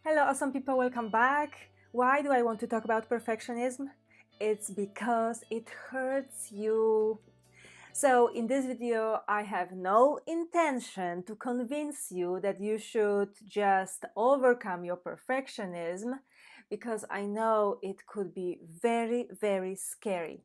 Hello, awesome people, welcome back. Why do I want to talk about perfectionism? It's because it hurts you. So, in this video, I have no intention to convince you that you should just overcome your perfectionism because I know it could be very, very scary.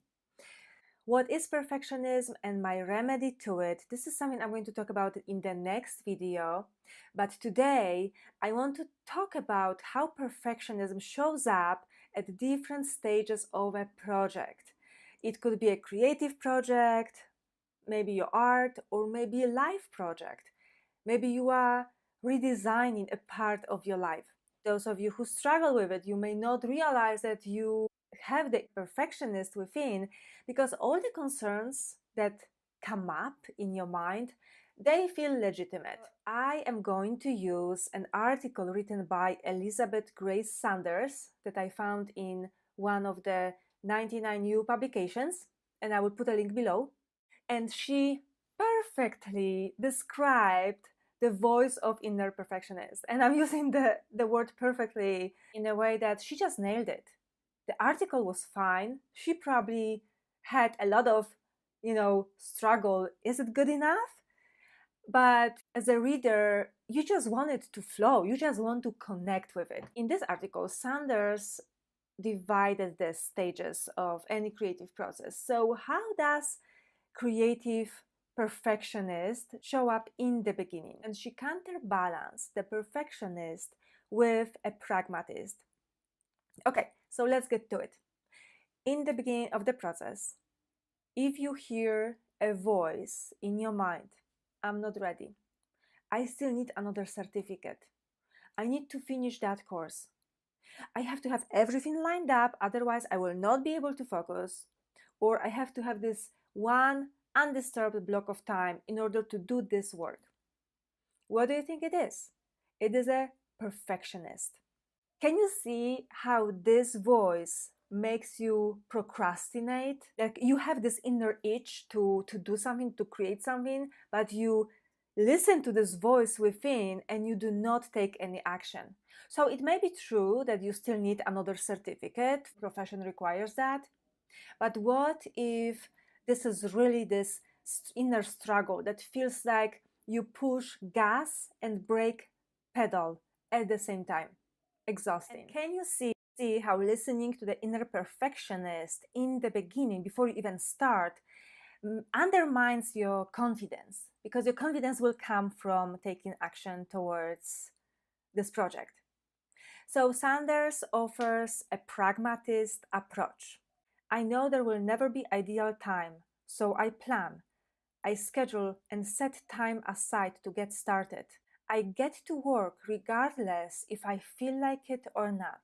What is perfectionism and my remedy to it? This is something I'm going to talk about in the next video. But today, I want to talk about how perfectionism shows up at different stages of a project. It could be a creative project, maybe your art, or maybe a life project. Maybe you are redesigning a part of your life. Those of you who struggle with it, you may not realize that you have the perfectionist within because all the concerns that come up in your mind, they feel legitimate. I am going to use an article written by Elizabeth Grace Saunders that I found in one of the 99 new publications, and I will put a link below. And she perfectly described the voice of inner perfectionist. And I'm using the word perfectly in a way that she just nailed it. The article was fine. She probably had a lot of, struggle. Is it good enough? But as a reader, you just want it to flow. You just want to connect with it. In this article, Sanders divided the stages of any creative process. So how does creative perfectionist show up in the beginning? And she counterbalanced the perfectionist with a pragmatist. Okay, so let's get to it. In the beginning of the process, if you hear a voice in your mind, I'm not ready. I still need another certificate. I need to finish that course. I have to have everything lined up, otherwise I will not be able to focus. Or I have to have this one undisturbed block of time in order to do this work. What do you think it is? It is a perfectionist. Can you see how this voice makes you procrastinate? Like you have this inner itch to do something, to create something, but you listen to this voice within and you do not take any action. So it may be true that you still need another certificate, profession requires that, but what if this is really this inner struggle that feels like you push gas and brake pedal at the same time? Exhausting. And can you see how listening to the inner perfectionist in the beginning, before you even start, undermines your confidence? Because your confidence will come from taking action towards this project. So Sanders offers a pragmatist approach. I know there will never be ideal time, so I plan. I schedule and set time aside to get started. I get to work regardless if I feel like it or not.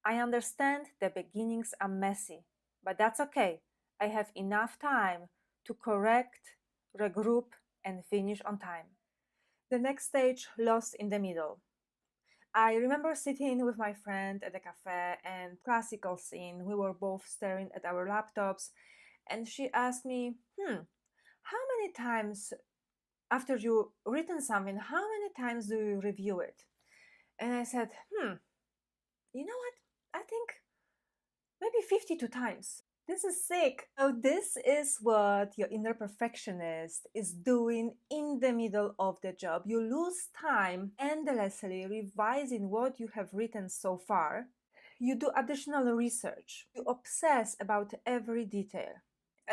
I understand the beginnings are messy, but that's okay. I have enough time to correct, regroup, and finish on time. The next stage, lost in the middle. I remember sitting with my friend at a cafe and classical scene. We were both staring at our laptops, and she asked me, how many times after you've written something, how many times do you review it? And I said, you know what? I think maybe 52 times. This is sick. So this is what your inner perfectionist is doing in the middle of the job. You lose time endlessly revising what you have written so far. You do additional research. You obsess about every detail.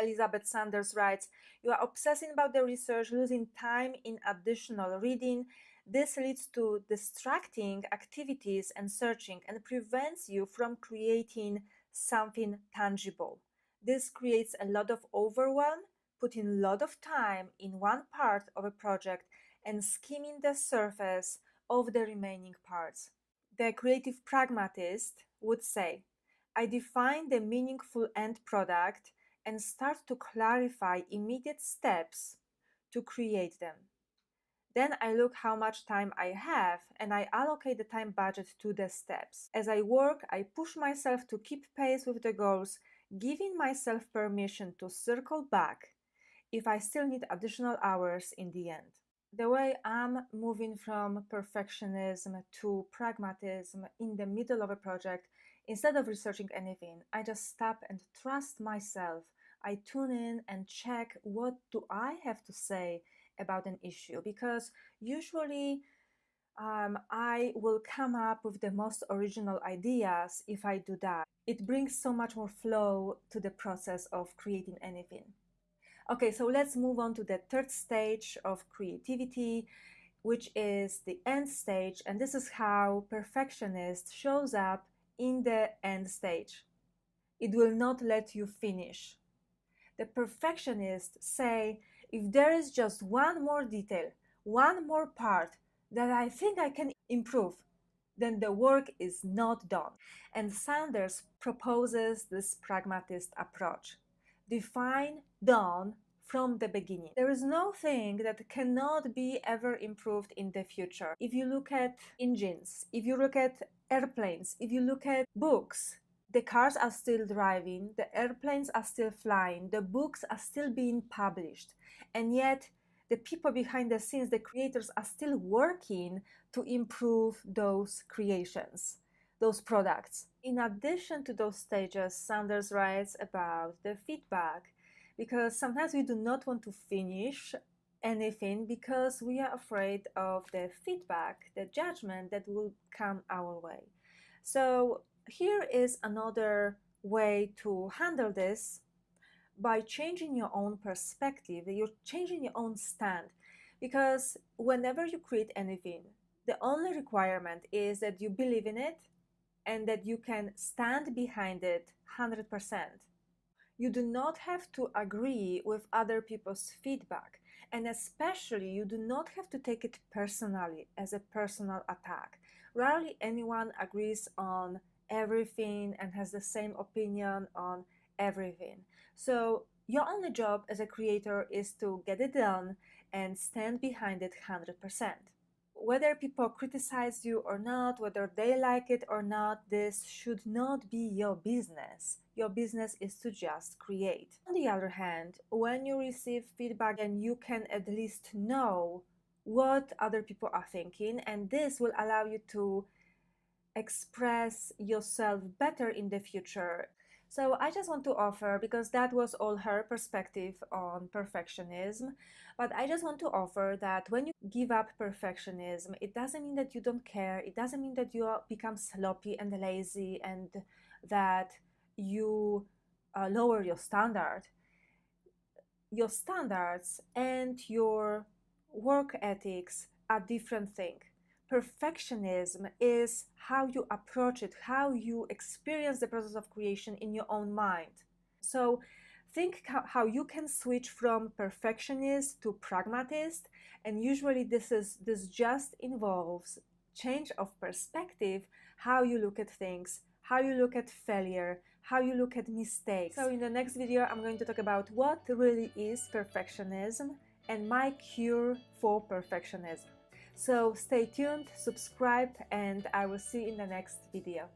Elizabeth Saunders writes, you are obsessing about the research, losing time in additional reading. This leads to distracting activities and searching and prevents you from creating something tangible. This creates a lot of overwhelm, putting a lot of time in one part of a project and skimming the surface of the remaining parts. The creative pragmatist would say, I define the meaningful end product and start to clarify immediate steps to create them. Then I look how much time I have and I allocate the time budget to the steps. As I work, I push myself to keep pace with the goals, giving myself permission to circle back if I still need additional hours in the end. The way I'm moving from perfectionism to pragmatism in the middle of a project, instead of researching anything, I just stop and trust myself. I tune in and check what do I have to say about an issue, because usually I will come up with the most original ideas if I do that. It brings so much more flow to the process of creating anything. Okay, so let's move on to the third stage of creativity, which is the end stage. And this is how perfectionist shows up in the end stage. It will not let you finish. The perfectionists say, if there is just one more detail, one more part that I think I can improve, then the work is not done. And Saunders proposes this pragmatist approach. Define done from the beginning. There is no thing that cannot be ever improved in the future. If you look at engines, if you look at airplanes, if you look at books, the cars are still driving, the airplanes are still flying, the books are still being published, and yet the people behind the scenes, the creators, are still working to improve those creations, those products. In addition to those stages, Saunders writes about the feedback, because sometimes we do not want to finish anything because we are afraid of the feedback, the judgment that will come our way. So here is another way to handle this. By changing your own perspective, you're changing your own stand. Because whenever you create anything, the only requirement is that you believe in it and that you can stand behind it 100%. You do not have to agree with other people's feedback, and especially you do not have to take it personally as a personal attack. Rarely anyone agrees on everything and has the same opinion on everything. So your only job as a creator is to get it done and stand behind it 100%. Whether people criticize you or not, whether they like it or not, this should not be your business. Your business is to just create. On the other hand, when you receive feedback, and you can at least know what other people are thinking, and this will allow you to express yourself better in the future. So I just want to offer, because that was all her perspective on perfectionism, but I just want to offer that when you give up perfectionism, it doesn't mean that you don't care. It doesn't mean that you become sloppy and lazy and that you lower your standard. Your standards and your work ethics are different things. Perfectionism is how you approach it, how you experience the process of creation in your own mind. So think how you can switch from perfectionist to pragmatist, and usually this just involves change of perspective, how you look at things, how you look at failure, how you look at mistakes. So in the next video, I'm going to talk about what really is perfectionism and my cure for perfectionism. So stay tuned, subscribe, and I will see you in the next video.